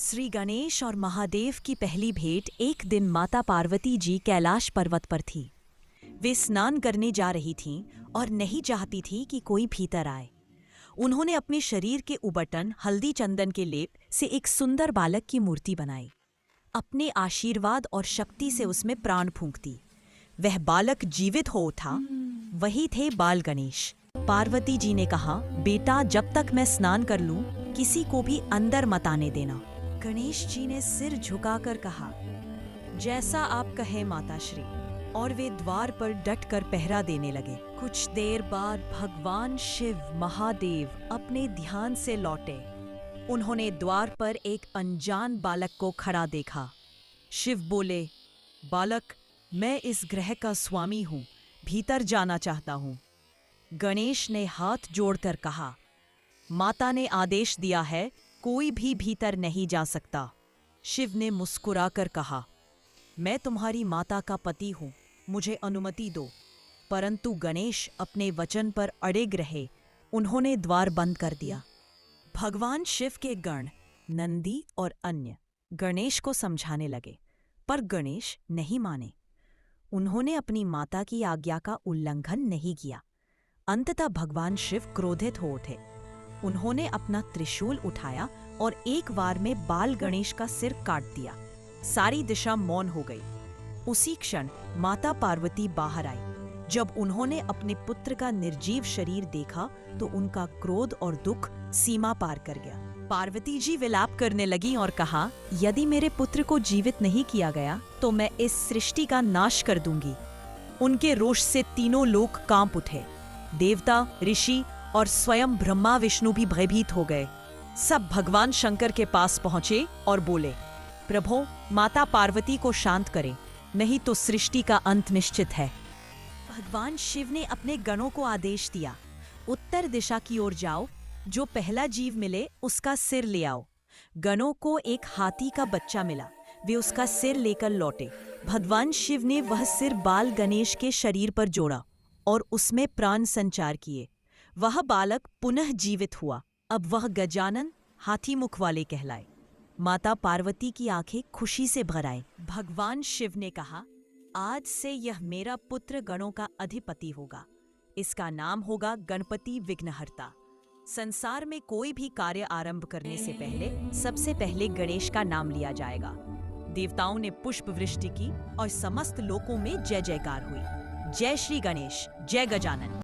श्री गणेश और महादेव की पहली भेंट एक दिन माता पार्वती जी कैलाश पर्वत पर थी। वे स्नान करने जा रही थीं और नहीं चाहती थी कि कोई भीतर आए। उन्होंने अपने शरीर के उबटन हल्दी चंदन के लेप से एक सुंदर बालक की मूर्ति बनाई। अपने आशीर्वाद और शक्ति से उसमें प्राण फूंक दी। वह बालक जीवित हो उठा। वही थे बाल गणेश। पार्वती जी ने कहा, बेटा, जब तक मैं स्नान कर लूं, किसी को भी अंदर मत आने देना। गणेश जी ने सिर झुकाकर कहा, जैसा आप कहें माताश्री। और वे द्वार पर डटकर पहरा देने लगे। कुछ देर बाद भगवान शिव महादेव अपने ध्यान से लौटे। उन्होंने द्वार पर एक अनजान बालक को खड़ा देखा। शिव बोले, बालक, मैं इस ग्रह का स्वामी हूँ, भीतर जाना चाहता हूँ। गणेश ने हाथ जोड़कर कहा, माता ने आदेश दिया है, कोई भी भीतर नहीं जा सकता। शिव ने मुस्कुराकर कहा, मैं तुम्हारी माता का पति हूँ, मुझे अनुमति दो। परंतु गणेश अपने वचन पर अड़िग रहे। उन्होंने द्वार बंद कर दिया। भगवान शिव के गण, नंदी और अन्य गणेश को समझाने लगे, पर गणेश नहीं माने। उन्होंने अपनी माता की आज्ञा का उल्लंघन नहीं किया। अंततः भगवान शिव क्रोधित हो उठे। उन्होंने अपना त्रिशूल उठाया और एक बार में बाल गणेश का सिर काट दिया। सारी दिशा मौन हो गई। उसी क्षण माता पार्वती बाहर आई। जब उन्होंने अपने पुत्र का निर्जीव शरीर देखा तो उनका क्रोध और दुख सीमा पार कर गया। पार्वती जी विलाप करने लगी और कहा, यदि मेरे पुत्र को जीवित नहीं किया गया तो मैं इस सृष्टि का नाश कर दूंगी। उनके रोष से तीनों लोक कांप उठे। देवता, ऋषि और स्वयं ब्रह्मा विष्णु भी भयभीत हो गए। सब भगवान शंकर के पास पहुंचे और बोले, प्रभो, माता पार्वती को शांत करें, नहीं तो सृष्टि का अंत निश्चित है। भगवान शिव ने अपने गणों को आदेश दिया, उत्तर दिशा की ओर जाओ, जो पहला जीव मिले उसका सिर ले आओ। गणों को एक हाथी का बच्चा मिला। वे उसका सिर लेकर लौटे। भगवान शिव ने वह सिर बाल गणेश के शरीर पर जोड़ा और उसमें प्राण संचार किए। वह बालक पुनः जीवित हुआ। अब वह गजानन, हाथी मुख वाले कहलाए। माता पार्वती की आंखें खुशी से भर आईं। भगवान शिव ने कहा, आज से यह मेरा पुत्र गणों का अधिपति होगा। इसका नाम होगा गणपति विघ्नहर्ता। संसार में कोई भी कार्य आरंभ करने से पहले सबसे पहले गणेश का नाम लिया जाएगा। देवताओं ने पुष्प वृष्टि की और समस्त लोकों में जय जयकार हुई। जय श्री गणेश, जय गजानन।